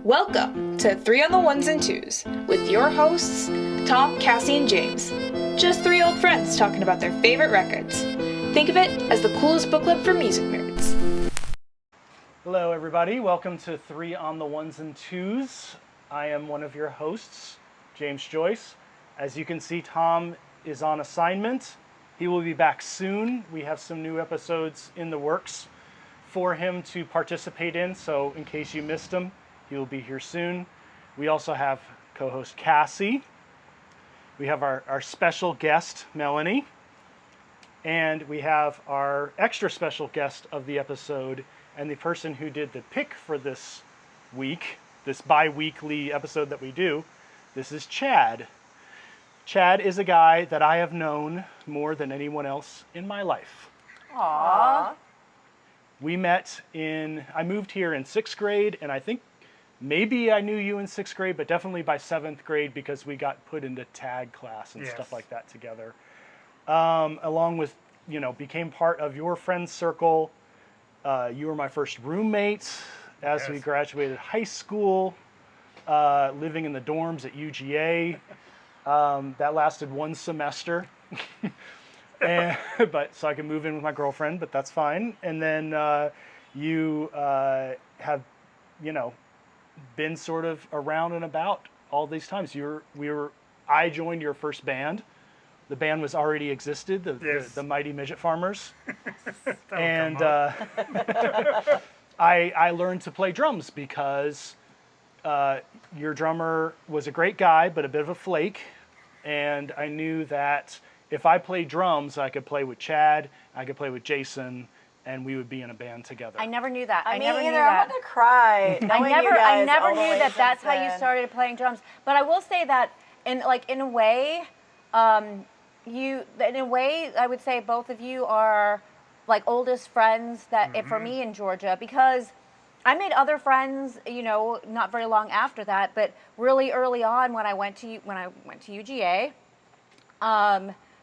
Welcome to 3 on the Ones and Twos with your hosts, Tom, Cassy, and James. Just 3 old friends talking about their favorite records. Think of it as the coolest book club for music nerds. Hello everybody, welcome to 3 on the Ones and Twos. I am one of your hosts, James Joyce. As you can see, Tom is on assignment. He will be back soon. We have some new episodes in the works for him to participate in, so in case you missed him, he will be here soon. We also have co-host Cassy. We have our special guest, Melanie. And we have our extra special guest of the episode and the person who did the pick for this week, this bi-weekly episode that we do. This is Chad. Chad is a guy that I have known more than anyone else in my life. Aww. We met I moved here in 6th grade, and I think maybe I knew you in 6th grade, but definitely by 7th grade because we got put into tag class and stuff like that together. Along with, became part of your friend circle. You were my first roommate as we graduated high school, living in the dorms at UGA. That lasted 1 semester. So I could move in with my girlfriend, but that's fine. And then you have, been sort of around and about all these times. I joined your first band. The band was already existed, the Mighty Midget Farmers. And I learned to play drums because your drummer was a great guy, but a bit of a flake. And I knew that if I played drums, I could play with Chad, I could play with Jason, and we would be in a band together. I never knew that. I never knew that. I'm gonna cry. I never knew that that's how you started playing drums. But I will say that in a way, I would say both of you are like oldest friends that for me in Georgia, because I made other friends, not very long after that, but really early on when I went to UGA,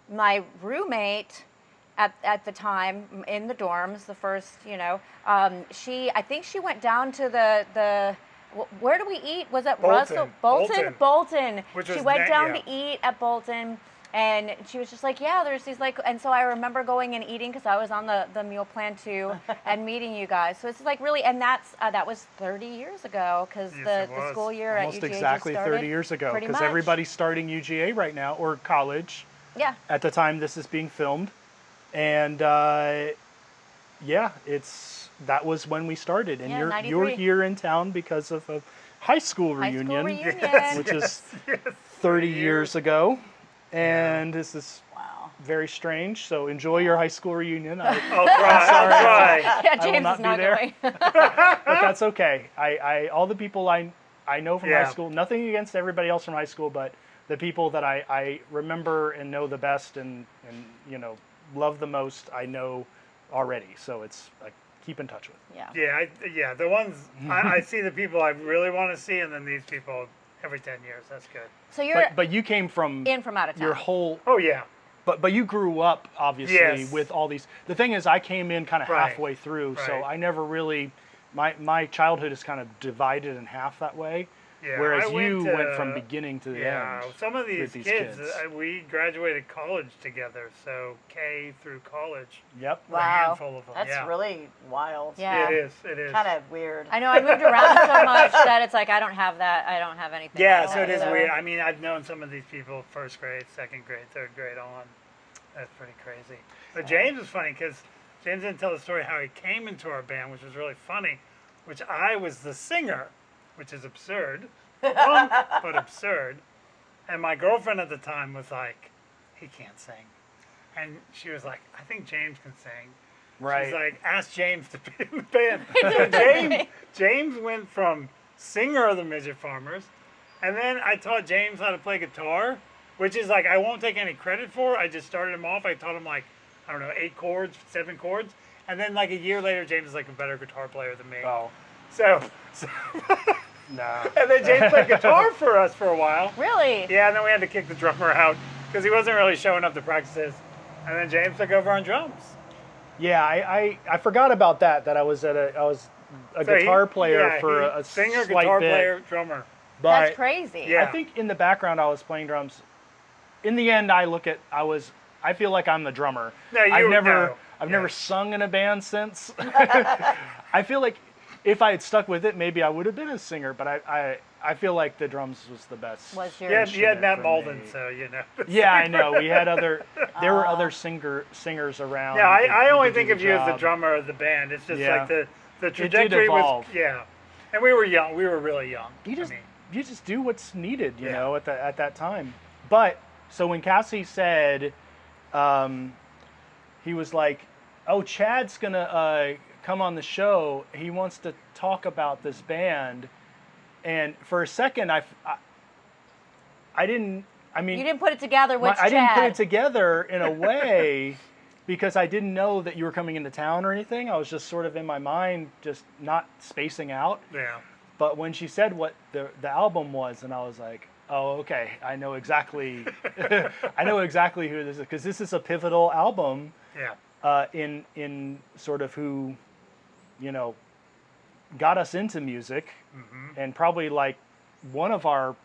my roommate at the time in the dorms, the first, I think she went down to the where do we eat? Was it Russell? Bolton. She went down to eat at Bolton, and she was just like, yeah, there's these and so I remember going and eating because I was on the meal plan too, and meeting you guys. So it's like really, and that was 30 years ago because the school year almost at UGA exactly just started, 30 years ago, because because everybody's starting UGA right now, or college. Yeah. At the time this is being filmed. And that was when we started. And you're here in town because of a high school reunion. Which is 30 years ago. And this is very strange. So enjoy your high school reunion. I'll try. Yeah, James I will not is not be there. going. But that's okay. All the people I know from high school, nothing against everybody else from high school, but the people that I remember and know the best and love the most, I know already. So it's like keep in touch with. Yeah. The ones I see the people I really want to see, and then these people every 10 years. That's good. So you're but you came from out of town. your whole. Oh yeah. But you grew up obviously with all these. The thing is, I came in kind of halfway through, so I never really. My childhood is kind of divided in half that way. Yeah, whereas you went from beginning to the end. Yeah, some of these kids, we graduated college together, so K through college. Yep. A handful of them. That's really wild. Yeah. It is. Kind of weird. I know, I moved around so much that it's like I don't have that. I don't have anything. Yeah, so it is weird. I mean, I've known some of these people 1st grade, 2nd grade, 3rd grade on. That's pretty crazy. But James was funny because James didn't tell the story how he came into our band, which was really funny, which I was the singer, which is absurd. But absurd. And my girlfriend at the time was like, he can't sing. And she was like, I think James can sing. Right. She's like, ask James to be in the band. So James went from singer of the Midget Farmers, and then I taught James how to play guitar, which is like, I won't take any credit for. I just started him off. I taught him 8 chords, 7 chords. And then a year later, James is like a better guitar player than me. Oh. So no. And then James played guitar for us for a while. Really? Yeah, and then we had to kick the drummer out because he wasn't really showing up to practices. And then James took over on drums. Yeah, I forgot about that. That I was a guitar player for a singer, slight guitar bit. player, drummer. But That's crazy. Yeah. I think in the background I was playing drums. In the end, I feel like I'm the drummer. No, I've never sung in a band since. I feel like if I had stuck with it, maybe I would have been a singer. But I feel like the drums was the best. Was your You had Matt for Malden, me. so you know. Yeah, I know. We had there were other singers around. Yeah, who could- I who only could do think of you as the job. drummer of the band. It's just Yeah. like the did trajectory was evolve. and we were young. We were really young. You just do what's needed, you know, at that time. But so when Cassy said, he was like, "Oh, Chad's gonna come on the show. He wants to talk about this band." And for a second, I didn't. I mean, You didn't put it together with I didn't put Chad. it together in a way because I didn't know that you were coming into town or anything. I was just sort of in my mind, just not spacing out. Yeah. But when she said what the album was, and I was like, oh, okay, I know exactly, I know exactly who this is, because this is a pivotal album Yeah. in sort of who, you know, got us into music, and probably like one of our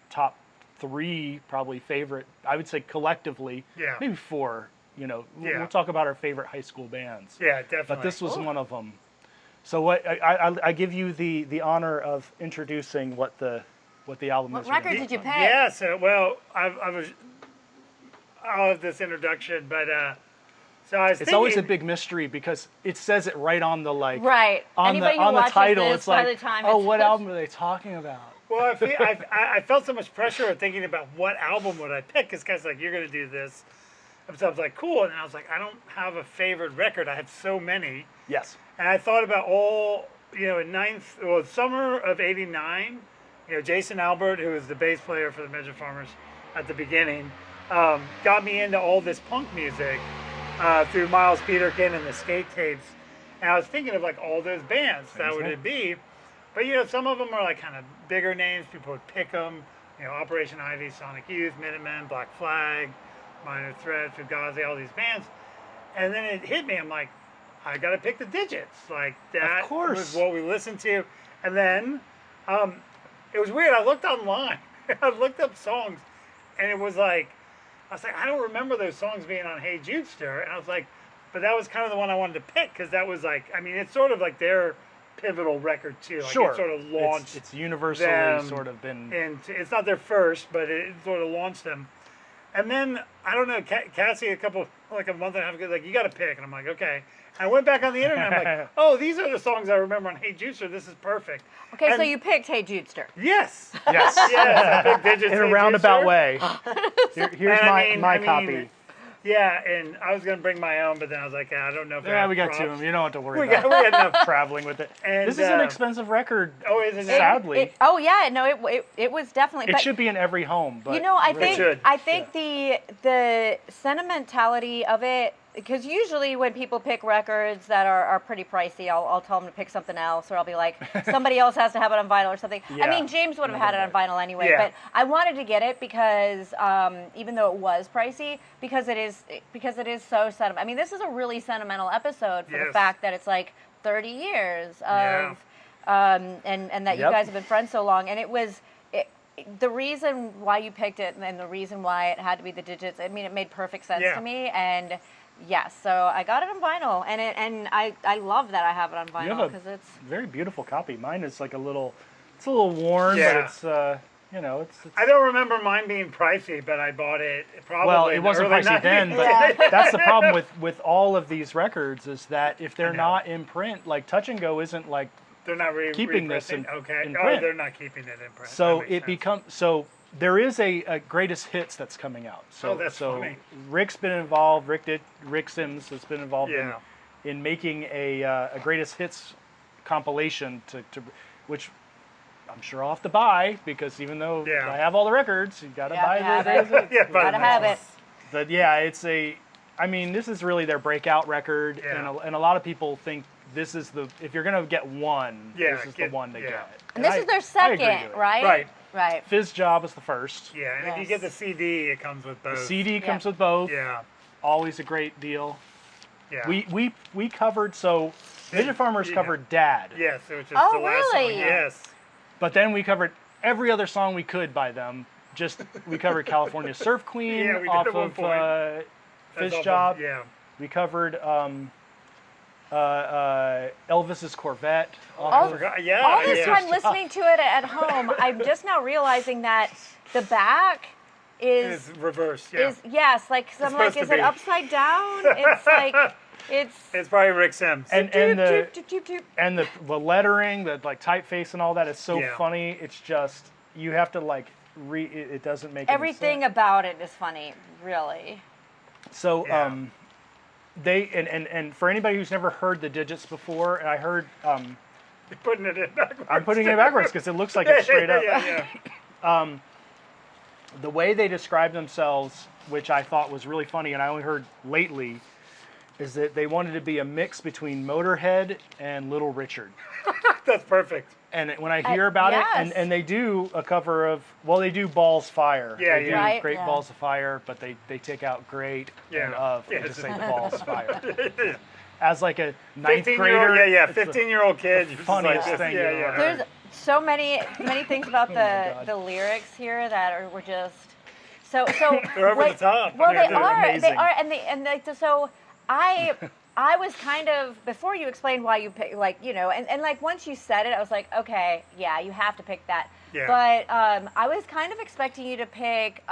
top 3 probably favorite, I would say collectively, maybe 4. You know, we'll talk about our favorite high school bands. Yeah, definitely. But this was one of them. So what I give you the honor of introducing what the album What is. record did you pick? Yeah. So I'll have this introduction, but so I was It's thinking, always a big mystery because it says it right on the Right. on Anybody the who on the watches title. this, It's by like, the time oh, it's what album are they talking about? Well, I felt so much pressure of thinking about what album would I pick, because guys like, you're going to do this. And so I was like, cool. And I was like, I don't have a favorite record. I have so many. Yes. And I thought about all, you know, summer of '89, you know, Jason Albert, who was the bass player for the Midget Farmers at the beginning, got me into all this punk music through Miles Peterkin and the skate tapes. And I was thinking of like all those bands that would it be. But, you know, some of them are like kind of bigger names. People would pick them. You know, Operation Ivy, Sonic Youth, Minutemen, Black Flag, Minor Threat, Fugazi, all these bands. And then it hit me. I'm like, I got to pick the Didjits. Like, that was what we listened to. And then it was weird. I looked online. I looked up songs. And it was like, I was like, I don't remember those songs being on Hey Judester. And I was like, but that was kind of the one I wanted to pick, because that was like, I mean, it's sort of like their pivotal record too. Like Sure. It sort of launched It's universally them, sort of been. and it's not their first, but it sort of launched them. And then, I don't know, Cassy like a month and a half ago, like, you got to pick. And I'm like, okay. I went back on the internet. I'm like, oh, these are the songs I remember on Hey Judester. This is perfect. Okay, so And- you picked Hey Judester. Yes. Yes. Yes, I picked Didjits, In a Hey roundabout Judester. way. Here's And my I mean, copy. Yeah, and I was going to bring my own, but then I was like, I don't know if I Yeah, have we got 2 props. of them. You don't have to worry We about got enough. traveling with it. And, This is an expensive record. Oh, isn't it? Sadly. Oh yeah, no, it was definitely. It but, should be in every home, but you know, I It think should. the sentimentality of it, because usually when people pick records that are pretty pricey, I'll tell them to pick something else, or I'll be like, somebody else has to have it on vinyl or something. I Yeah. mean, James would have had it on vinyl anyway, Yeah. but I wanted to get it because even though it was pricey, because it is so sentimental. I mean, this is a really sentimental episode for the Yes. fact that it's like 30 years Yeah. of and that you Yep. guys have been friends so long, and it was. The reason why you picked it and the reason why it had to be the Didjits, I mean, it made perfect sense Yeah. to me. And yes, so I got it on vinyl, and I love that I have it on You vinyl have because a it's. very beautiful copy. Mine is like it's a little worn, Yeah. but it's you know, it's I don't remember mine being pricey, but I bought it probably. well, in it the wasn't early pricey 90s. then, but Yeah. that's the problem with all of these records is that if they're know. not in print, like Touch and Go isn't like They're not keeping this reprinting? Okay. in Oh, print. they're not keeping it in print. so That makes it sense. becomes so there is a greatest hits that's coming out. So Oh, that's so funny. Rick's been involved. Rick Sims has been involved Yeah. in making a greatest hits compilation to which I'm sure I'll have to buy, because even though Yeah. I have all the records, you gotta You have buy to the have greatest it. hits. Yeah, but Gotta have it. But yeah, I mean, this is really their breakout record, Yeah. and a lot of people think this is if you're gonna get one, Yeah, this is the one to yeah. get. And this is their I agree second, with it. right? Right. Right. Fizzjob is the first. Yeah, and if you Yes. get the CD, it comes with both. The CD Yeah. comes with both. Yeah. Always a great deal. Yeah. We covered, so Midget Farmers Yeah. covered Dad. Yes, which is Oh, the last really? song. Yes. But then we covered every other song we could by them. We covered California Surf Queen Yeah, we did off at one of point. That's off Fizzjob. of- Yeah. We covered Elvis's Corvette. Oh, Off of, Forgot- Yeah. All this yeah. time listening to it at home, I'm just now realizing that the back It's is reversed. Yeah. yes, like so I'm like, supposed is to it be. upside down? It's like it's It's probably Rick Sims. and doop, the doop, doop, doop. and the lettering, the like typeface and all that is so Yeah. funny. It's just you have to like it doesn't make any Everything sense. about it is funny, really. So Yeah. they and for anybody who's never heard the Didjits before, and I heard You're putting it in backwards. I'm putting it backwards because it looks like it's straight up. Yeah. The way they describe themselves, which I thought was really funny, and I only heard lately, is that they wanted to be a mix between Motorhead and Little Richard. That's perfect. And when I hear about it, yes. and they do a cover of, well, they do Balls Fire. Yeah, they do yeah. Right, Great yeah. Balls of Fire, but they take out great Yeah. and of, Yeah, and just it's- say Balls Fire. As like a ninth 15-year-old, grader. yeah, it's the 15-year-old kid. You're just funniest like, thing yeah, you've yeah. ever heard. There's so many things about God. the lyrics here that were just so They're over the top. Well, Yeah, they they're are. They amazing. are, and like so. I was kind of before you explained why you picked, like and like once you said it, I was like, okay, yeah, you have to pick that. Yeah. But I was kind of expecting you to pick.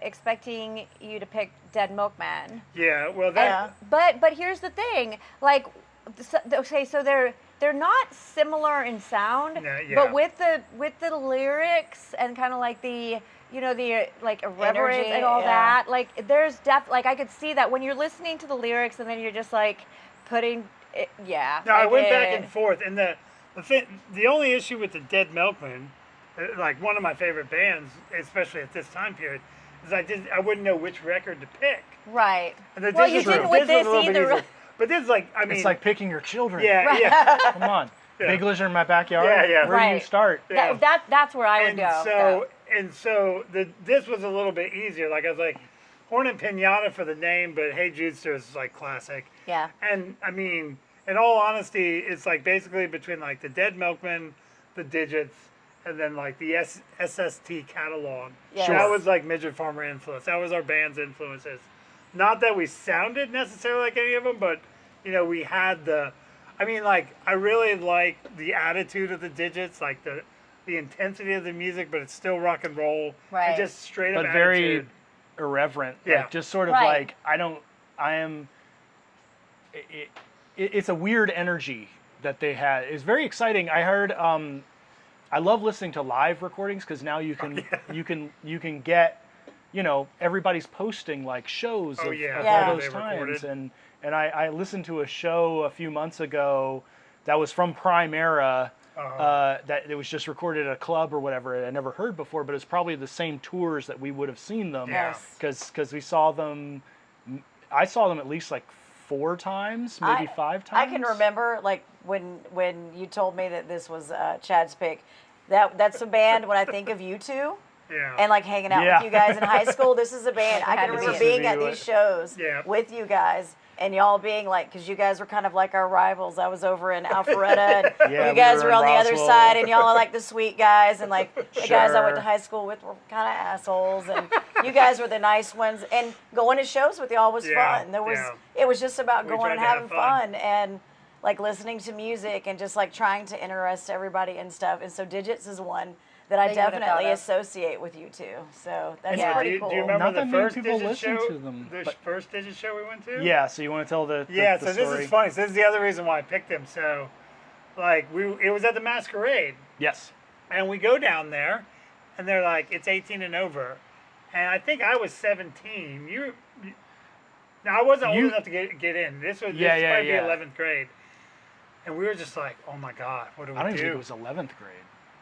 Expecting you to pick Dead Milkman. Yeah, well, that. But here's the thing, like, okay, so they're not similar in sound, Yeah, yeah. but with the lyrics and kind of like the the like irreverence Energy, and all yeah. that, like there's like I could see that when you're listening to the lyrics and then you're just like putting it, yeah. No, I like went back it- and forth, and the only issue with the Dead Milkmen, like one of my favorite bands, especially at this time period, is I wouldn't know which record to pick. Right. And the Well, Didjits you was- didn't with was a this little bit either. easier. But this is like, I mean, It's like picking your children. yeah, yeah, Come on. Yeah. Big Lizard in my backyard. Yeah, yeah. Where do you Right. start? Yeah. That's where I would and go. so and so this was a little bit easier. Like I was like, Horn and Pinata for the name, but Hey Judester is like classic. Yeah. And I mean, in all honesty, it's like basically between like the Dead Milkmen, the Didjits, and then like the SST catalog. Yes. That was like Midget Farmer influence. That was our band's influences. Not that we sounded necessarily like any of them, but we had the. I mean, like I really like the attitude of the Didjits, like the intensity of the music, but it's still rock and roll. Right. And just straight up But very attitude. irreverent. Yeah. Like just sort of Right. like, it's a weird energy that they had. It's very exciting. I heard, I love listening to live recordings because now you can, you can get, everybody's posting like shows Oh, of, yeah. of Yeah. all those They times. recorded. And I listened to a show a few months ago that was from Prime Era. That it was just recorded at a club or whatever. I never heard before, but it's probably the same tours that we would have seen them. Yeah. Because we saw them. I saw them at least like 4 times, maybe 5 times. I can remember like when you told me that this was Chad's pick. That's a band when I think of you two. Yeah. And like hanging out Yeah. with you guys in high school. This is a band. I can This remember is being at you. these shows Yeah. with you guys and y'all being like, because you guys were kind of like our rivals. I was over in Alpharetta and Yeah, you guys we were were on in the other Roswell. side and y'all are like the sweet guys and like the guys I went to Sure. high school with were kind of assholes and you guys were the nice ones. And going to shows with y'all was Yeah, fun. It yeah. was just about We going tried and to have having fun. fun and like listening to music and just like trying to interest everybody and stuff. And so Didjits is one that I That you would've definitely thought of. associate with you two. So that's Yeah. pretty do cool. you remember Not the that many first people Digit listen show? to them, The but- first Digit show we went to? Yeah. So you want to tell the Yeah, the so story? this is funny. So this is the other reason why I picked him. So, like, it was at the Masquerade, Yes. and we go down there, and they're like, it's 18 and over, and I think I was 17. Now I wasn't old You- enough to get in. This was Yeah, this yeah, might be yeah. 11th grade, and we were just like, oh my god, what do we I don't even do? think it was 11th grade.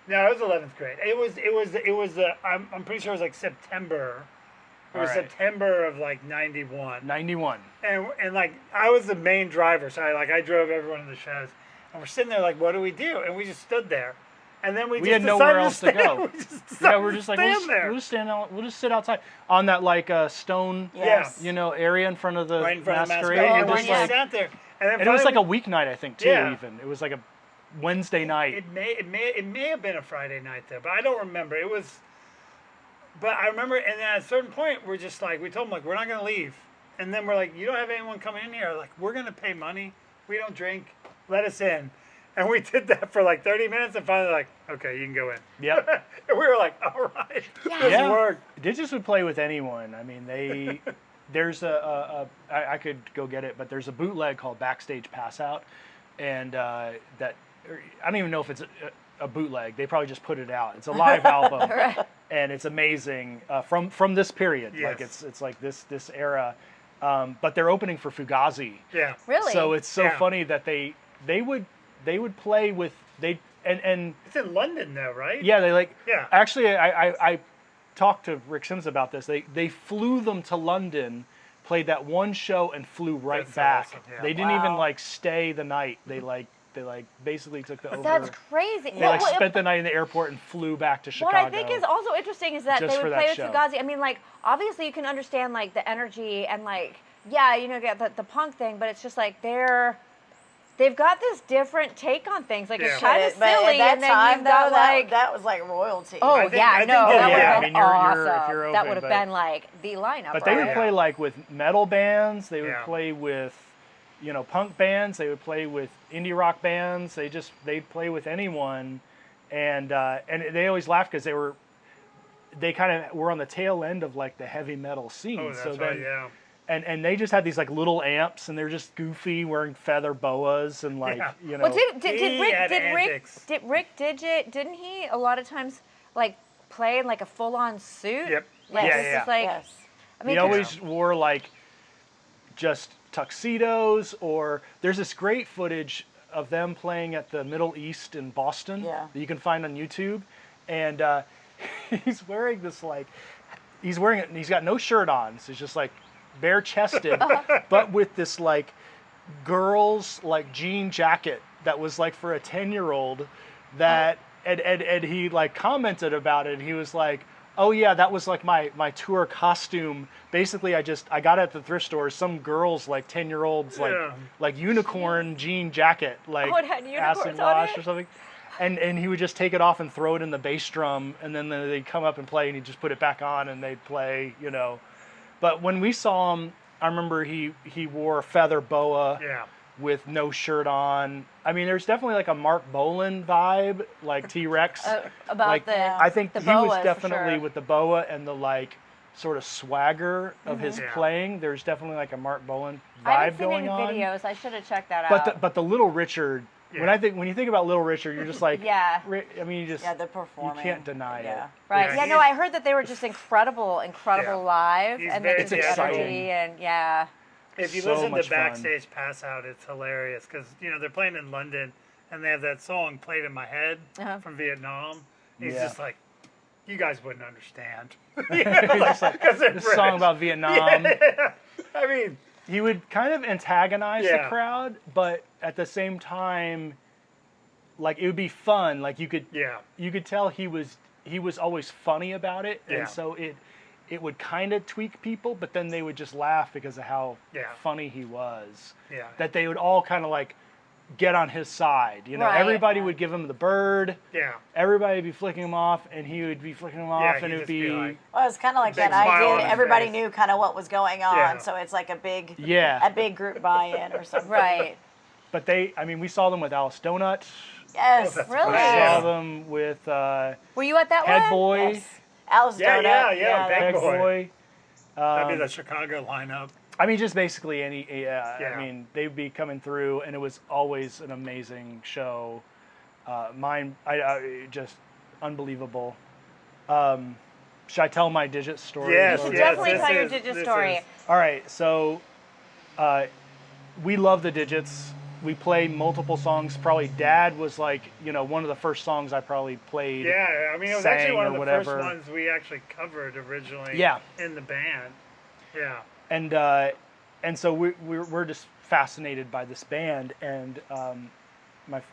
No, it was 11th grade. It was. I'm pretty sure it was like September. It was All right. September of like 91. 91. And like I was the main driver, so I drove everyone to the shows, and we're sitting there like, what do we do? And we just stood there, And then we had nowhere else to go. We're just like, we'll just sit outside on that like stone, area in front of the masquerade. And we just sat there. And it was like a weeknight, I think, too. Even it was like a Wednesday night. It may have been a Friday night though, but I don't remember. It was. But I remember, and at a certain point, we're just like, we told them like, we're not gonna leave. And then we're like, you don't have anyone coming in here. Like, we're gonna pay money. We don't drink. Let us in. And we did that for like 30 minutes, and finally, like, okay, you can go in. Yep. And we were like, all right, this worked. Didjits would play with anyone. I mean, there's I could go get it, but there's a bootleg called Backstage Pass Out, and that I don't even know if it's a bootleg. They probably just put it out. It's a live album, and it's amazing from this period. Like it's like this era, but they're opening for Fugazi. Yeah. Really? So it's so funny that they would play with and it's in London though, right? Yeah, Yeah. Actually, I talked to Rick Sims about this. They flew them to London, played that one show, and flew right back. Awesome. Yeah. They didn't even like stay the night. They basically took the over. That's crazy. They spent the night in the airport and flew back to Chicago. What I think is also interesting is that they would play with show. Fugazi. I mean, like, obviously you can understand like the energy and like, get the punk thing, but it's just like they've got this different take on things. Like it's kind of silly, at that and then time, you've got like that was like royalty. Oh I think that would have been awesome. If you're open, that would have been like the lineup. But they would play like with metal bands. They would play with punk bands. They would play with indie rock bands. They'd play with anyone, and they always laughed because they kind of were on the tail end of like the heavy metal scene. Oh, that's right. Yeah. And they just had these like little amps, and they're just goofy, wearing feather boas, and like Well, did Rick Didjit? Didn't he a lot of times like play in like a full-on suit? Yep. Yes. I mean, he always wore like just tuxedos, or there's this great footage of them playing at the Middle East in Boston that you can find on YouTube, and he's wearing this like he's got no shirt on, so he's just like bare chested, but with this like girl's like jean jacket that was like for a 10-year-old that and he like commented about it. He was like, oh yeah, that was like my tour costume. Basically I got it at the thrift store, some girl's like 10-year-olds like unicorn jean jacket, like acid wash or something. And he would just take it off and throw it in the bass drum, and then they'd come up and play, and he'd just put it back on, and they'd play, But when we saw him, I remember he wore a feather boa with no shirt on. I mean, there's definitely like a Mark Bolan vibe, like T-Rex. About like, I think he was definitely with the boa and the like sort of swagger of his playing. There's definitely like a Mark Bolan vibe going on. I haven't seen any videos. I should have checked that out. But the Little Richard. Yeah. When you think about Little Richard, you're just like, I mean, the performing. You can't deny it. Right. Yeah. No, I heard that they were just incredible live, and then it's exciting. And if you listen to Backstage Pass Out, it's hilarious because they're playing in London, and they have that song played in my head from Vietnam. He's just like, you guys wouldn't understand. This song about Vietnam. I mean. He would kind of antagonize the crowd, but at the same time, like it would be fun. Like you could tell he was always funny about it, and so it would kind of tweak people, but then they would just laugh because of how funny he was. Yeah, that they would all kind of like get on his side. Everybody would give him the bird. Yeah, everybody would be flicking him off, and he would be flicking them off, and it would be. Well, it was kind of like that idea. Everybody knew kind of what was going on, so it's like a big group buy-in or something. Right. But we saw them with Alice Donut. Yes, really. We saw them with. Were you at that Head one? Boy. Yes. Alice Donut. Big Boy. That'd be the Chicago lineup. I mean, just basically any. I mean, they'd be coming through, and it was always an amazing show. Just unbelievable. Should I tell my Didjits story? Yes, you should definitely tell your Didjits story. All right, so we love the Didjits. We play multiple songs. Probably Dad was like, one of the first songs I probably played. Yeah, I mean, it was actually one of the first ones we actually covered originally in the band. Yeah. And so we're just fascinated by this band, and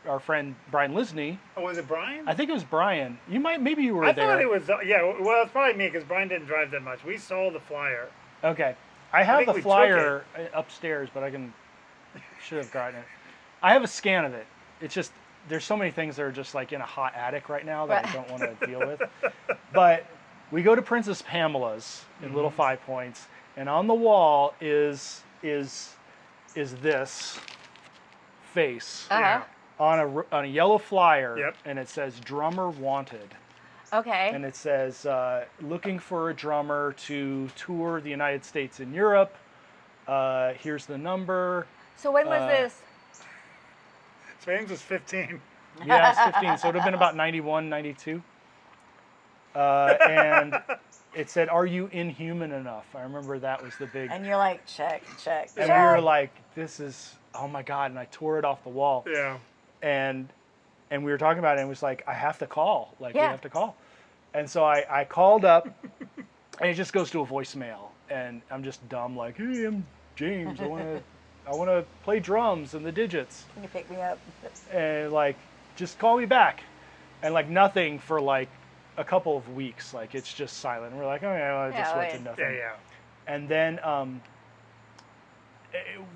our friend Brian Lysne. Oh, was it Brian? I think it was Brian. Maybe you were I there. thought it was, well, it's probably me because Brian didn't drive that much. We saw the flyer. Okay. I have think the we took flyer upstairs, but should have gotten it. I have a scan of it. It's just, there's so many things that are just like in a hot attic right now that I don't want to deal with. But we go to Princess Pamela's in Little Five Points, and on the wall is this face Uh-huh. on a yellow flyer, Yep. and it says drummer wanted. Okay. And it says, looking for a drummer to tour the United States and Europe. Here's the number. So when was this? James was 15. Yeah, it's 15. So it would have been about 91, 92. And it said, are you inhuman enough? I remember that was the big... And you're like, check. And we were like, this is, oh my God. And I tore it off the wall. Yeah. And we were talking about it, and it was like, I have to call. Like, Yeah. we have to call. And so I called up, and it just goes to a voicemail. And I'm just dumb, like, hey, I'm James. I want to play drums in the Didjits. Can you pick me up? And, like, just call me back. And, like, nothing for, like, a couple of weeks. Like, it's just silent. And we're like, okay, well, it just went to nothing. Yeah. And then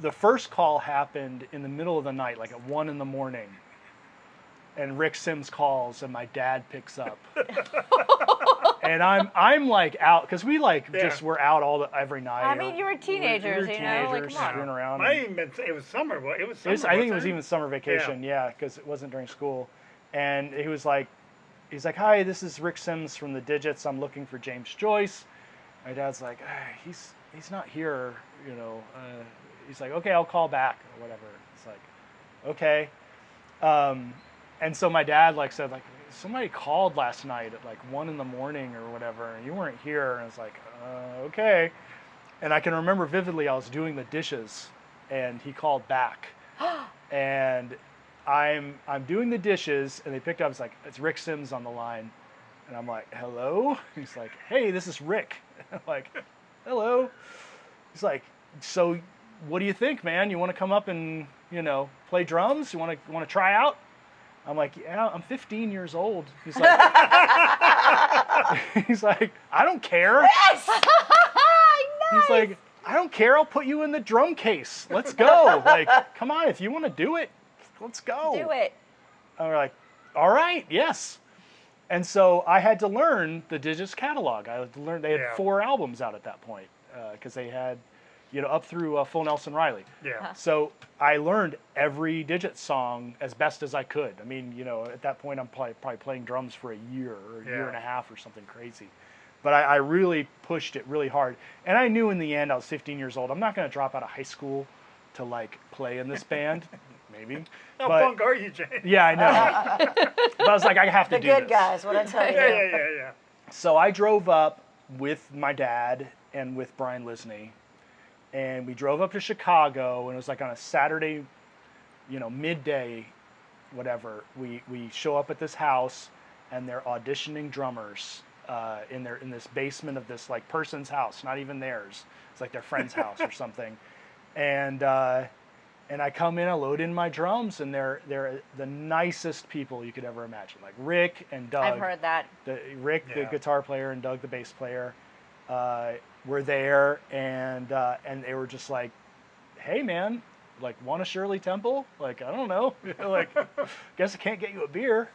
the first call happened in the middle of the night, like at 1 a.m. And Rick Sims calls, and my dad picks up. And I'm like out, because we just were out every night. I mean, you were teenagers, we were you know, like, teenagers, come on. screwing around. Might even been, it was summer. It was summer. I think it was wasn't even summer vacation, yeah, because it wasn't during school. And he's like, hi, this is Rick Sims from the Didjits. I'm looking for James Joyce. My dad's like, he's not here, you know. He's like, okay, I'll call back or whatever. It's like, okay. And so my dad said somebody called last night at 1 a.m. or whatever, and you weren't here. And I was like, okay. And I can remember vividly, I was doing the dishes, and he called back. And I'm doing the dishes, and they picked up. It's like, it's Rick Sims on the line, and I'm like, hello. He's like, hey, this is Rick. I'm like, hello. He's like, so what do you think, man? You want to come up and play drums? You want to try out? I'm like, yeah, I'm 15 years old. He's like, I don't care. Yes! Nice! He's like, I don't care. I'll put you in the drum case. Let's go. Come on, if you want to do it, let's go. Do it. And we're like, all right, yes. And so I had to learn the Didjits catalog. I had to learn. They had 4 albums out at that point because they had, up through Full Nelson Riley. Yeah. So I learned every Didjits song as best as I could. I mean, at that point I'm probably playing drums for a year or a year and a half or something crazy. But I really pushed it really hard. And I knew in the end, I was 15 years old, I'm not going to drop out of high school to play in this band. Maybe. How punk are you, James? Yeah, I know. But I was like, I have to do this. The good guys, what I tell you. Yeah. So I drove up with my dad and with Brian Lysne, and we drove up to Chicago, and it was on a Saturday, midday, whatever. We show up at this house, and they're auditioning drummers in this basement of this person's house, not even theirs. It's their friend's house or something, and I come in, I load in my drums, and they're the nicest people you could ever imagine. Like Rick and Doug. I've heard that. Rick, the guitar player, and Doug, the bass player, were there, and they were just like, "Hey, man, want a Shirley Temple? I don't know. Guess I can't get you a beer.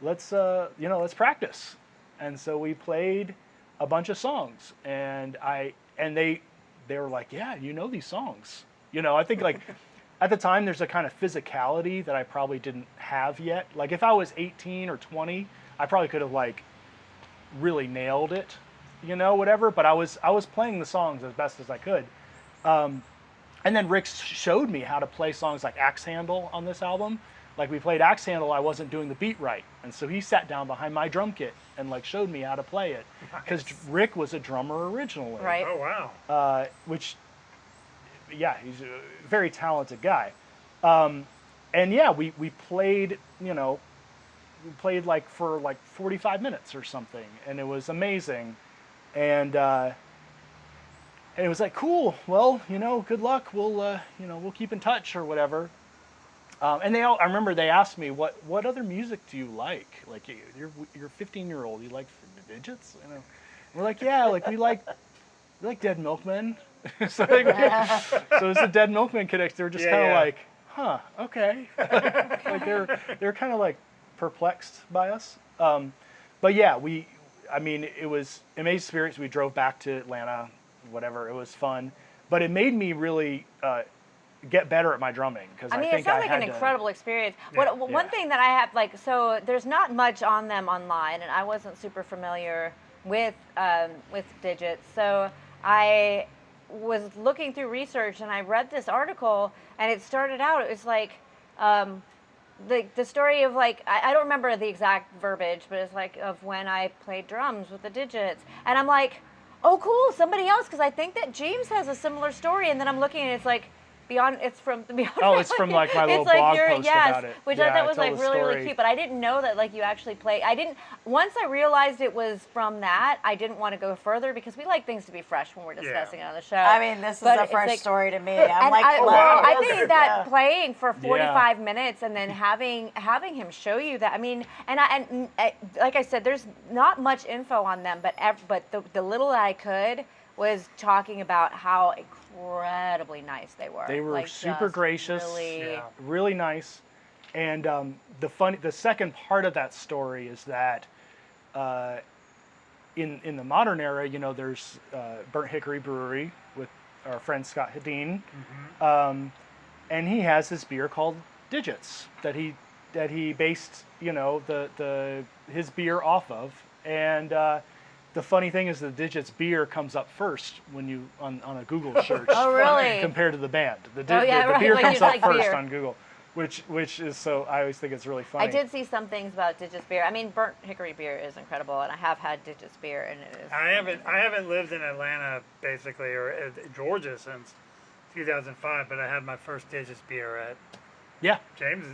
Let's let's practice." And so we played a bunch of songs, and they were like, "Yeah, these songs." I think at the time, there's a kind of physicality that I probably didn't have yet. If I was 18 or 20, I probably could have really nailed it, whatever. But I was playing the songs as best as I could. And then Rick showed me how to play songs like Axe Handle on this album. We played Axe Handle, I wasn't doing the beat right. And so he sat down behind my drum kit and showed me how to play it. Because Rick was a drummer originally. Right. Oh, wow. Which... yeah, he's a very talented guy. And yeah, we played, for 45 minutes or something, and it was amazing. And it was cool, well, good luck, we'll keep in touch or whatever. And I remember they asked me, what other music do you like? Like, you're 15-year-old, you like the Didjits? You know, we're like, yeah, like we like Dead Milkmen. So it's a Dead Milkmen connection. They're just kind of like, huh, okay. Like they're kind of like perplexed by us. But yeah, it was amazing experience. We drove back to Atlanta, whatever. It was fun, but it made me really get better at my drumming, because I think it sounds like an incredible experience. One thing that I have, like, so there's not much on them online, and I wasn't super familiar with Didjits, so I was looking through research and I read this article, and it started out, it was like the story of, like, I don't remember the exact verbiage, but it's like of when I played drums with the Didjits, and I'm like, oh cool, somebody else, because I think that James has a similar story, and then I'm looking and it's like it's from Beyond. Oh, it's from like my little blog post about it. Which I thought was like really cute, but I didn't know that like you actually play. Once I realized it was from that, I didn't want to go further, because we like things to be fresh when we're discussing it on the show. I mean, this is a fresh story to me. I'm like, I think that playing for 45 minutes and then having him show you that. I mean, and like I said, there's not much info on them, but the little that I could was talking about how incredibly nice they were. They were super gracious, really nice. And the second part of that story is that in the modern era, you know, there's Burnt Hickory Brewery with our friend Scott Hedin, and he has this beer called Didjits that he based, you know, his beer off of. And the funny thing is the Didjits beer comes up first when you on a Google search. Oh, really? Compared to the band. The right. beer Like, comes up like first beer. on Google, which is so, I always think it's really funny. I did see some things about Didjits beer. I mean, Burnt Hickory beer is incredible, and I have had Didjits beer, and it is. I haven't lived in Atlanta basically, or Georgia, since 2005, but I had my first Didjits beer at James's.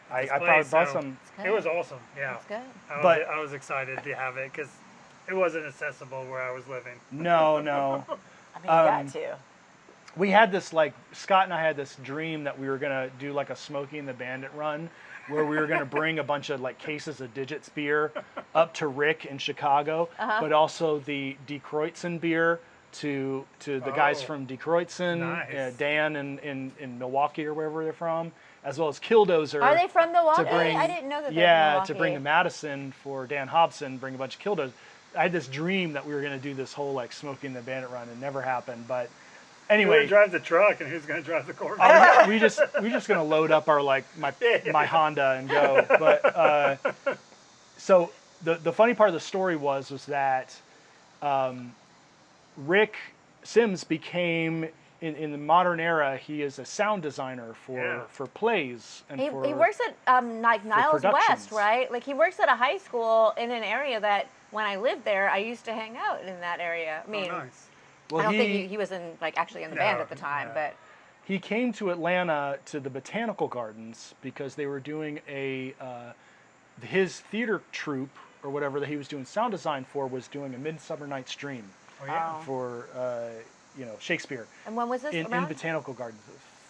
I bought some. It was awesome. Yeah, it's good. I was excited to have it because it wasn't accessible where I was living. No. I mean, you got to. We had this, like, Scott and I had this dream that we were going to do like a Smokey and the Bandit run, where we were going to bring a bunch of like cases of Didjits beer up to Rick in Chicago, but also the De Kreutzen beer to the guys from De Kreutzen, nice. Dan in Milwaukee or wherever they're from, as well as Killdozer. Are they from Milwaukee? I didn't know that they were from Milwaukee. To bring to Madison for Dan Hobson, bring a bunch of Killdozer. I had this dream that we were going to do this whole like Smokey and the Bandit run. It never happened, but anyway. Who's going to drive the truck and who's going to drive the Corvette? we're just going to load up our my Honda and go. But so the funny part of the story was that Rick Sims became in the modern era. He is a sound designer for plays and he works at like Niles West, right? Like he works at a high school in an area that when I lived there, I used to hang out in that area. I mean, nice. Well, I don't think he was actually in the band at the time, but he came to Atlanta to the Botanical Gardens because they were doing his theater troupe or whatever that he was doing sound design for was doing a Midsummer Night's Dream for Shakespeare. And when was this in Botanical Gardens?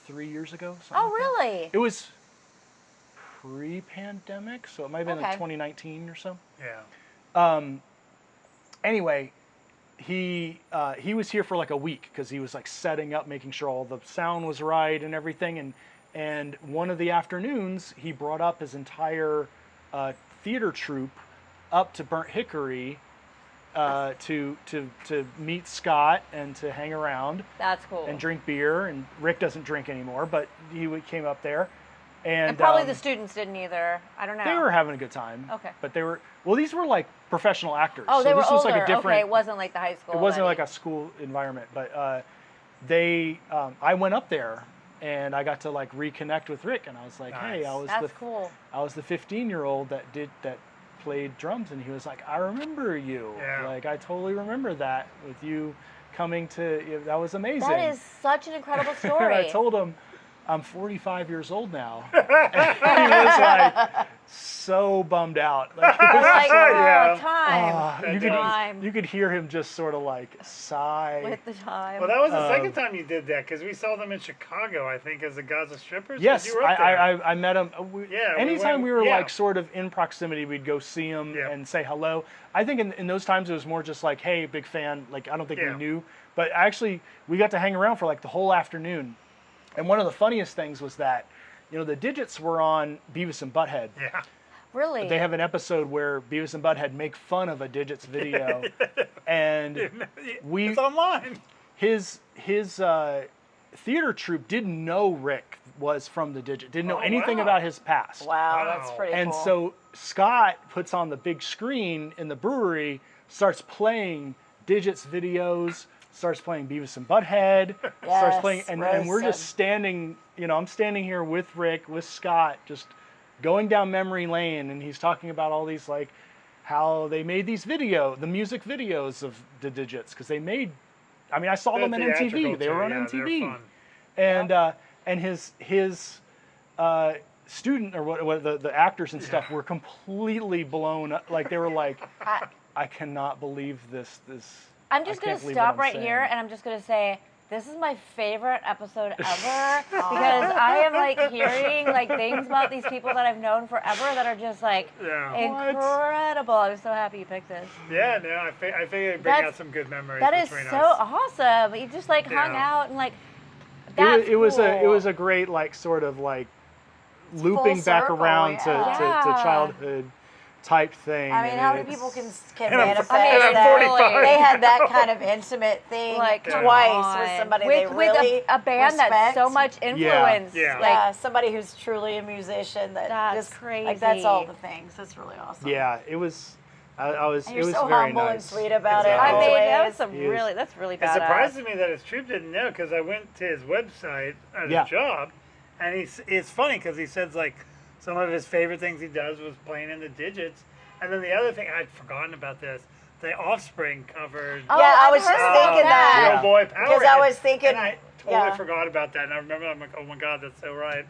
3 years ago. Oh, really? It was pre-pandemic, so it might have been like 2019 or so. Yeah. Anyway. He was here for like a week because he was like setting up, making sure all the sound was right and everything. And one of the afternoons, he brought up his entire theater troupe up to Burnt Hickory to meet Scott and to hang around. That's cool. And drink beer. And Rick doesn't drink anymore, but he came up there. And probably the students didn't either. I don't know. They were having a good time. Okay. But these were like professional actors. Oh, they were this older. Was like a different, okay, it wasn't like the high school. It wasn't like a school environment. But I went up there and I got to like reconnect with Rick, and I was like, nice. hey, That's cool. I was the 15-year-old that played drums, and he was like, I remember you. Yeah. Like I totally remember that with you coming to. That was amazing. That is such an incredible story. And I told him, I'm 45 years old now. And he was like, so bummed out. Like, We're like, Yeah. time. you could hear him just sort of like sigh. With the time. Well, that was the second time you did that because we saw them in Chicago, I think, as the Gaza Strippers. 'cause Yes, you were up there. I met him. Anytime we were yeah. like sort of in proximity, we'd go see him Yeah. and say hello. I think in those times it was more just like, hey, big fan. Like, I don't think we Yeah. knew. But actually, we got to hang around for like the whole afternoon. And one of the funniest things was that, you know, the Didjits were on Beavis and Butthead. Yeah. Really? They have an episode where Beavis and Butthead make fun of a Didjits video. And It's online. his theater troupe didn't know Rick was from the Didjits, didn't know anything wow. about his past. Wow, that's pretty And cool. so Scott puts on the big screen in the brewery, starts playing Didjits videos, starts playing Beavis and Butthead, starts Yes, playing, and we're roasted. just standing, you know, I'm standing here with Rick, with Scott, just going down memory lane, and he's talking about all these, like, how they made these the music videos of the Didjits, because they made, I mean, I saw them on MTV, they were on MTV. And his student, or what the actors and stuff were completely blown up. Like, they were like, I cannot believe this. I'm just I going can't to believe stop what I'm right here, saying. and I'm just going to say, this is my favorite episode ever, because I am, like, hearing, like, things about these people that I've known forever that are just, like, incredible. I'm so happy you picked this. Yeah, no, I figured it'd bring out some good memories That is between so us. awesome. You just, like, hung Yeah. out and, like, that's It was cool. a great, like, sort of like looping back circle, around to yeah. childhood type thing. I mean, and how many it's- people can And I'm- manifest and I'm that? 45. They had that kind of intimate thing Like, twice come with on. somebody with, they really a band respect. that's so much influence. Yeah. Like, Yeah, somebody who's truly a musician that That's just crazy. like that's all the things. That's really awesome. Yeah, it was. I was. And it you're was so very humble and nice. sweet about it. I mean, always. that's really It badass. surprises me that his troupe didn't know because I went to his website at Yeah. his job, and it's funny because he says like some of his favorite things he does was playing in the Didjits, and then the other thing I'd forgotten about this, the Offspring covered Oh, Yeah, I I've was just heard thinking about that. Real Boy Power. Because I was thinking, and I totally yeah. forgot about that, and I remember I'm like, oh my god, that's so right.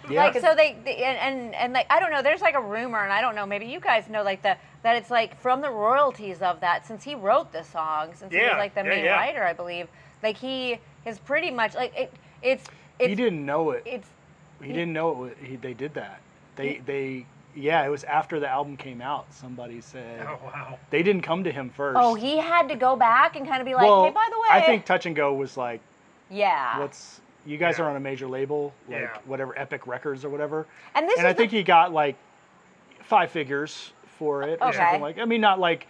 Yeah. Like, so they and like, I don't know, there's like a rumor, and I don't know, maybe you guys know, like, that it's like from the royalties of that, since he wrote the song, since he was Yeah, like the main yeah. writer, I believe, like, he is pretty much like it's he didn't know it. it's He didn't know it. They did that. Yeah, it was after the album came out. Somebody said Oh wow. they didn't come to him first. oh, he had to go back and kind of be like, well, hey, by the way, I think Touch and Go was like, yeah, you guys Yeah. are on a major label, like Yeah. whatever, Epic Records or whatever. and this And is I think he got like 5 figures for it or Okay. something like. I mean, not like,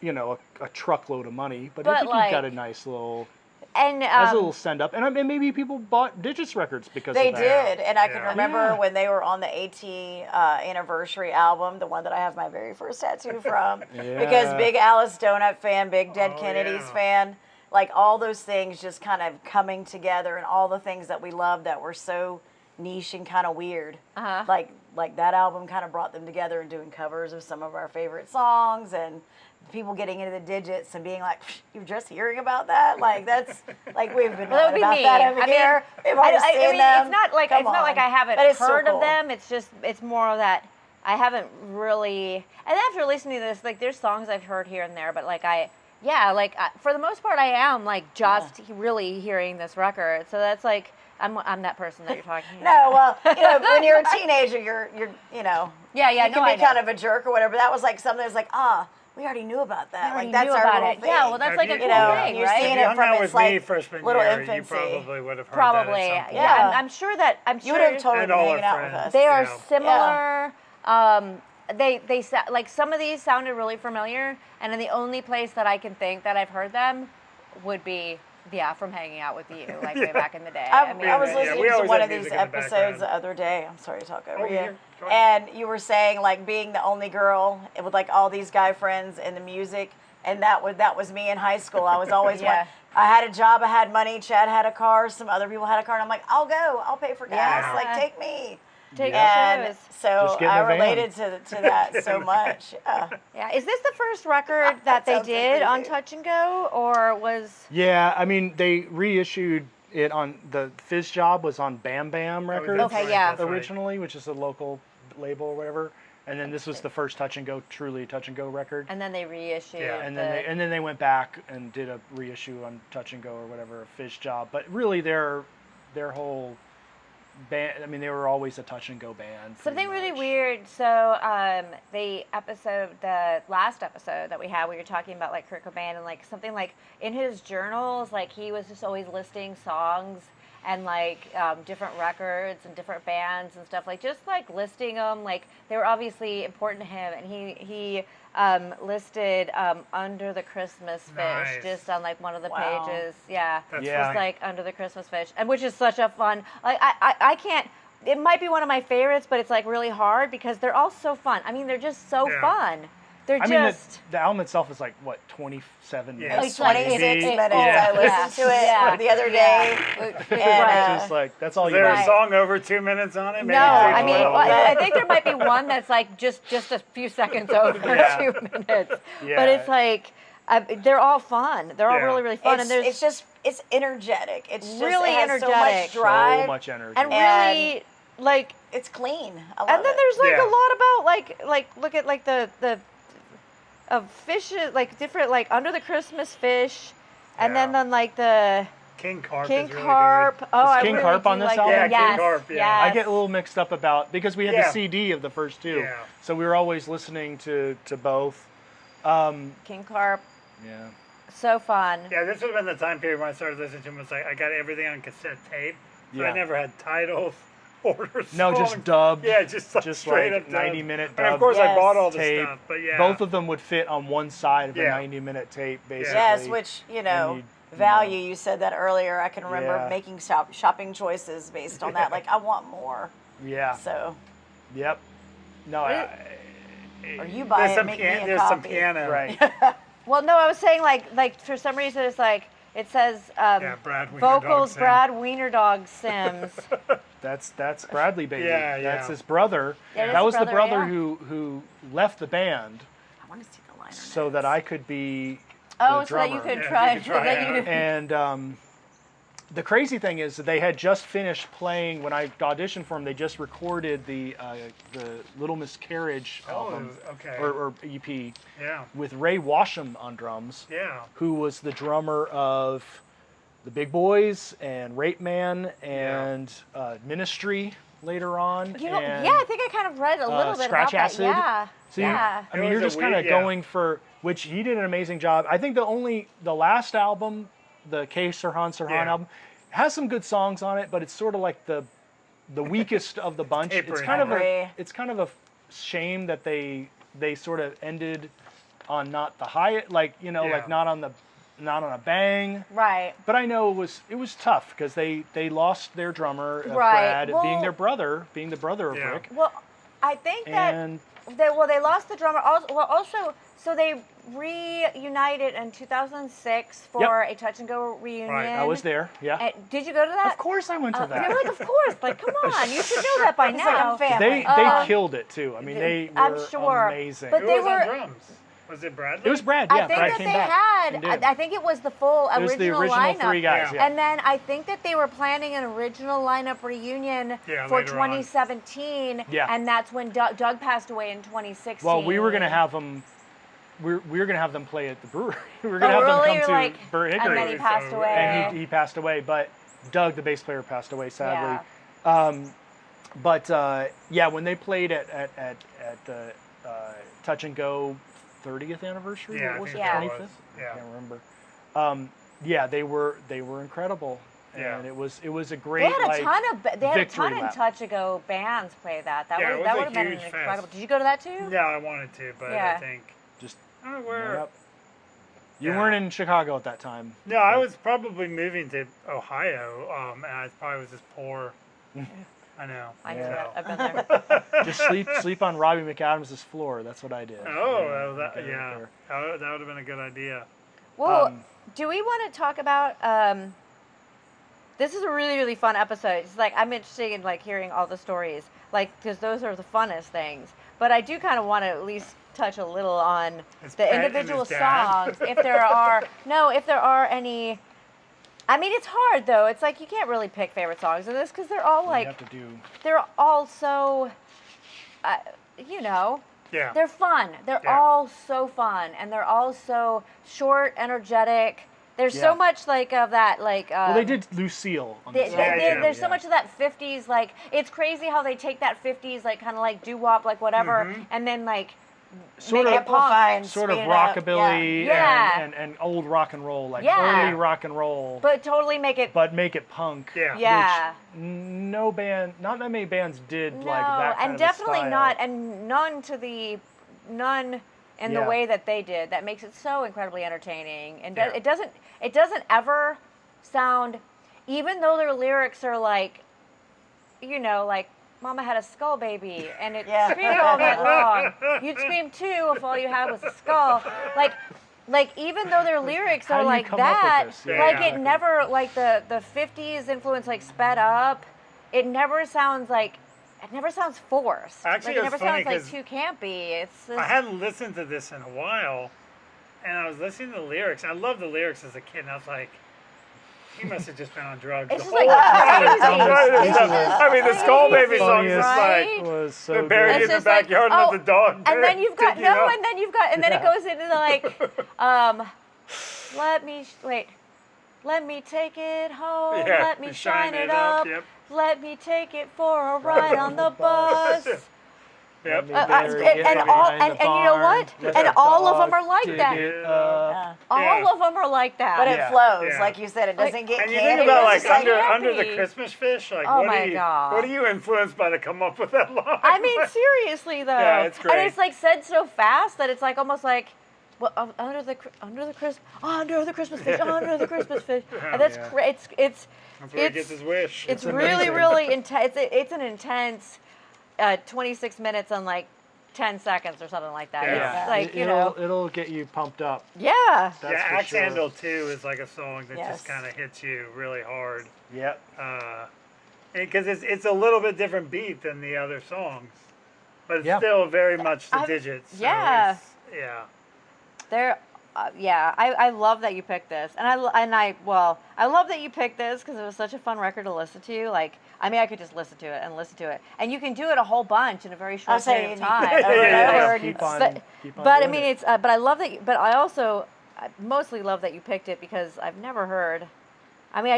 you know, a truckload of money, but I But, think he got a like, nice little, and as a little send up. And I mean, maybe people bought Didjits records because They of that. did, and I can Yeah. remember Yeah. when they were on the AT anniversary album, the one that I have my very first tattoo from, because Yeah. big Alice Donut fan, big Dead Oh, Kennedys yeah. fan, like all those things just kind of coming together, and all the things that we loved that were so niche and kind of weird. Uh-huh. Like that album kind of brought them together and doing covers of some of our favorite songs, and people getting into the Didjits and being like, "You're just hearing about that?" Like that's like we've been Well, that would knowing be about me. that over I mean, here. We've already seen mean, them. it's not like Come it's not like on. I haven't But it's so heard of cool. them. It's just it's more that I haven't really. And after listening to this, like, there's songs I've heard here and there, but like for the most part, I am like just really hearing this record. So that's like I'm that person that you're talking to. No, well, you know, when you're a teenager, you're you know, Yeah, you no, can I be know. kind of a jerk or whatever. That was like something that's like, we already knew about that. already Like that's knew our about little it. thing. Yeah, well, that's Have like a you- cool you know, thing, you're right? seeing If it you hung from out its with like me freshman little year, infancy. you probably would have heard Probably, that at some point. yeah. Yeah. I'm sure that You would have totally And been all hanging our out with friends. us. they are Yeah. similar. They like some of these sounded really familiar, and then the only place that I can think that I've heard them would be from hanging out with you, like way back in the day. I was yeah, listening we to always one had of these music in the episodes background. the other day. I'm sorry to talk over you. here, go ahead. And you were saying like being the only girl with like all these guy friends and the music, and that was me in high school. I was always Yeah. one. I had a job, I had money. Chad had a car. Some other people had a car, and I'm like, I'll go. I'll pay for gas. Yeah. Like take me. Take And shows. so Just get in I a van. related to that so much. Yeah, is this the first record that they sounds so did on crazy. Touch and Go, or was? Yeah, I mean, they reissued it on the Fizzjob was on Bam Bam Records Okay, yeah. That's right. originally, which is a local label or whatever. And then this was the first truly touch and go record. And then they reissued. Yeah. And then they went back and did a reissue on Touch and Go or whatever, a Fizzjob. But really, their whole band. I mean, they were always a touch and go band. Something really weird. So the last episode that we had, we were talking about like Kurt Cobain and like something like in his journals, like he was just always listing songs and like different records and different bands and stuff, like just like listing them, like they were obviously important to him, and he listed Under the Christmas Fish. Nice. Just on like one of the Wow. pages. Yeah, That's just funny. like Under the Christmas Fish, and which is such a fun, like I can't, it might be one of my favorites, but it's like really hard because they're all so fun. I mean, they're just so Yeah. fun. They're I mean, just the album itself is like, what, 27 Yeah. minutes? Like It's 26 like- minutes. Yeah. I listened to it Yeah. the other day. It's And, just like, that's all Is you there need. a song over 2 minutes on it? Maybe no, I three mean, total. I think there might be one that's like just a few seconds over Yeah. 2 minutes. Yeah. But it's like, they're all fun. They're all Yeah. really, really fun. And there's it's energetic. It's just, Really it has so energetic. much drive. So much energy. and really like, It's clean. I love and then it. there's like Yeah. a lot about like look at like the of fishes, like different, like Under the Christmas Fish, and Yeah. then like the King Carp King is really Carp. good. Oh, I King really Carp do on this like album? that. Yeah, King Yes, Carp, yeah. yes. I get a little mixed up about, because we had Yeah. the CD of the first two. Yeah. So we were always listening to both. King Carp. Yeah. So fun. Yeah, this would have been the time period when I started listening to him. It's like I got everything on cassette tape. So Yeah. I never had titles, orders. No, just dubbed. Yeah, just straight like up 90-minute And of dubbed course, I Yes. bought all the tape. stuff, but yeah. Both of them would fit on one side of a Yeah. 90-minute tape, basically. Yes, which, you know, you- value. You said that earlier. I can remember Yeah. making shopping choices based on that. Like, I want more. Yeah. So, Yep. No, or you buy There's it, some make me a there's some copy. piano. right. Well, no, I was saying like for some reason it's like it says Yeah, Brad Wiener vocals Dog Sim. Brad Wiener Dog Sims. That's Bradley, baby. Yeah, That's yeah. his brother. Yeah, it is that his was the brother, brother yeah. who left the band I want to see the liner so notes. that I could be Oh, the so that drummer. you could Yeah, try. you could try that it you out. could- And the crazy thing is that they had just finished playing, when I auditioned for them, they just recorded the Little Miscarriage album, okay. or EP, Yeah. with Ray Washam on drums, Yeah. who was the drummer of the Big Boys and Rape Man and Ministry later on. You know, and, yeah, I think I kind of read a little bit Scratch about Acid. that. Yeah. So yeah. I mean, It you're was just a kind of weird- yeah. going for, which he did an amazing job. I think the last album, the K. Sirhan Yeah. album, has some good songs on it, but it's sort of like the weakest of the bunch. It's tapering kind of off. it's kind of a shame that they sort of ended on not the high, like, you know, Yeah. like not on a bang. Right. But I know it was tough because they lost their drummer, Right. Brad, being Well- their brother, being the brother of Yeah. Rick. Well, I think that And they lost the drummer. Also, so they reunited in 2006 for a Touch and Go reunion. Right, I was there. Yeah. And did you go to that? Of course I went to that. You're like, of course. Like, come on. You should know that by It's now. like, I'm family. They killed it too. I mean, they I'm were sure, amazing. but Who they was on were- drums? Was it Bradley? It was Brad. Yeah, I think Brad that came they back. and did. had. I think it was the full It was the original lineup. three guys. Yeah. Yeah. And then I think that they were planning an original lineup reunion Yeah, for later on. 2017. Yeah. And that's when Doug passed away in 2016. Well, we were gonna have them. We were gonna have them play at the brewery. We were gonna Oh, have really? them You're come like, to Burr and Hickory. then he passed away. And he passed away. But Doug, the bass player, passed away sadly. Yeah. When they played at the Touch and Go 30th anniversary, Yeah, I what was think it, that 25th? was. I Yeah. can't remember. They were incredible, Yeah. and it was a great. They had a like, ton of victory lap. Touch and Go bands play that. That Yeah, it would was that a would have been an huge fest. incredible. Did you go to that too? Yeah, I wanted to, but Yeah. I think Just I don't know where. Yep. You Yeah. weren't in Chicago at that time. No, I was probably moving to Ohio, and I probably was just poor. I know. I know Yeah. that. I've been there. Just sleep on Robbie McAdams' floor. That's what I did. Oh, Yeah, that, yeah. That would have been a good idea. Well, do we want to talk about? This is a really, really fun episode. It's like I'm interested in like hearing all the stories, like because those are the funnest things. But I do kind of want to at least touch a little on His the pet and individual his dad. songs, if there are any. I mean, it's hard though. It's like you can't really pick favorite songs of this because they're all You like have to do. they're all so. you know, Yeah. they're fun. They're Yeah. all so fun, and they're all so short, energetic. There's so Yeah. much like of that, like. Well, they did Lucille on the song. There's too, so much of that 50s, like, it's crazy how they take that 50s, like, kind of like doo-wop, like whatever, and then like sort make of it punk. Amplify and sort of speed it up. rockabilly Yeah. and old rock and roll, like Yeah. early rock and roll, But totally make it. but make it punk. Yeah. Yeah. Which no band, not that many bands did No, like that kind and of definitely style. not, and none in the Yeah. way that they did. That makes it so incredibly entertaining, and Yeah. it doesn't ever sound, even though their lyrics are like, you know, like Mama had a skull baby, and it Yeah. screamed all night long. You'd scream too if all you had was a skull. Like even though their lyrics How are do you like come up with that, this? Yeah, like exactly. it never, like the 50s influence, like sped up. It never sounds forced. Actually, like, it it never was funny sounds like 'cause too campy. It's just, I hadn't listened to this in a while, and I was listening to the lyrics. I loved the lyrics as a kid, and I was like, he must have just been on drugs. it's the just whole like time. crazy. This is I mean, the Skull Baby song is just Right? like, was so they're buried good. It's in the just like, backyard and oh, let the dog and then you've got dig you up. and then it Yeah. goes into like, let me take it home, Yeah, let me shine it up, yep. let me take it for a ride on the bus. Yep. And you know what? And all of them are like that. Yeah. All of them are like that. But it Yeah. flows, Yeah. like you said. It doesn't get And you campy. think about like It's just under the campy. Christmas fish, like Oh what my are you God. what are you influenced by to come up with that line? I mean, seriously though. Yeah, it's great. And it's like said so fast that it's like almost like, well, under the Christmas fish, under the Christmas fish. And that's Yeah. great. That's where he gets his wish. It's really, amazing. really intense. It's an intense 26 minutes and like 10 seconds or something like that. Yeah. It's like, you know. It'll get you pumped up. Yeah. That's yeah, for Axe sure. Handle 2 is like a song that Yes. just kind of hits you really hard. Yep. Because it's a little bit different beat than the other songs. But it's Yeah. still very much the I've- Didjits. So yeah. Yeah. I love that you picked this, and I love that you picked this because it was such a fun record to listen to. Like, I mean, I could just listen to it, and you can do it a whole bunch in a very short I'll say period of you time. can. over and Yeah. over, and Keep on but I doing mean, it. it's but I love that. But I also mostly love that you picked it because I've never heard. I mean,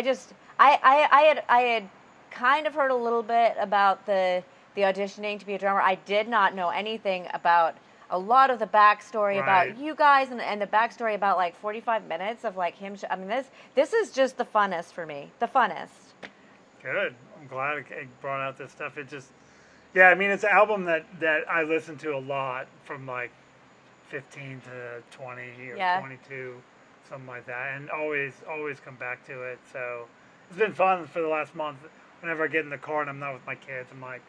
I had kind of heard a little bit about the auditioning to be a drummer. I did not know anything about a lot of the backstory Right. about you guys and the backstory about like 45 minutes of like him. I mean, this is just the funnest for me. The funnest. Good. I'm glad it brought out this stuff. It just, yeah, I mean, it's an album that I listen to a lot from like 15 to 20 or Yeah. 22, something like that, and always come back to it. So it's been fun for the last month. Whenever I get in the car and I'm not with my kids, I'm like,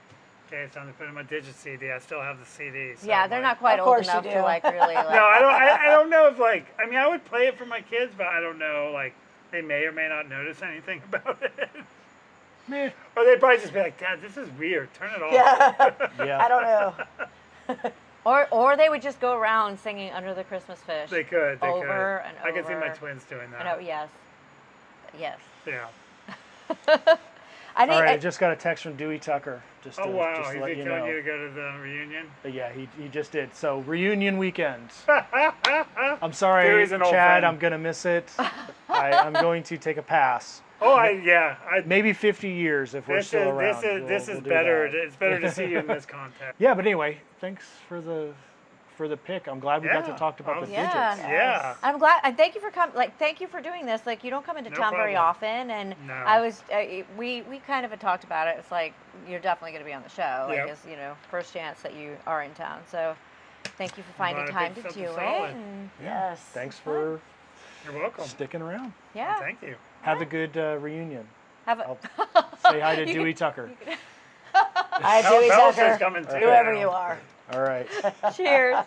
okay, it's time to put in my Digit CD. I still have the CD. So Yeah, I'm they're like, not quite Of old course you enough do. to like really like. No, I don't know if like, I mean, I would play it for my kids, but I don't know, like, they may or may not notice anything about it. Meh. Or they'd probably just be like, Dad, this is weird. Turn it off. Yeah. Yeah. I don't know. Or they would just go around singing Under the Christmas Fish. They could. They Over could. and I could see my over. twins doing that. I know, yes. Yeah. I think All right, I just got a text from Dewey Tucker. Just to, Oh, wow. just to Is let he you telling know. you to go to the reunion? Yeah, he just did. So reunion weekend. I'm sorry, Dewey's an old Chad. friend. I'm gonna miss it. I'm going to take a pass. Oh, Maybe 50 years if we're this still is around. this We'll is do better. that. It's better to see you in this context. Yeah, but anyway, thanks for the pick. I'm glad we got to Yeah, talk about the Yeah. digits. Yeah. I'm glad, and thank you for coming. Like, thank you for doing this. Like, you don't come into No town very problem. often, and No. we kind of had talked about it. It's like you're definitely going to be on the show. Like, Yep. it's first chance that you are in town. So, thank you for finding glad I time picked to do something it. solid. And Yes. Thanks for You're welcome. sticking around. yeah, Thank you. Have a good reunion. have a, I'll say hi to Dewey Tucker. I do Belcher's Tucker, coming too. whoever you are. All right. cheers.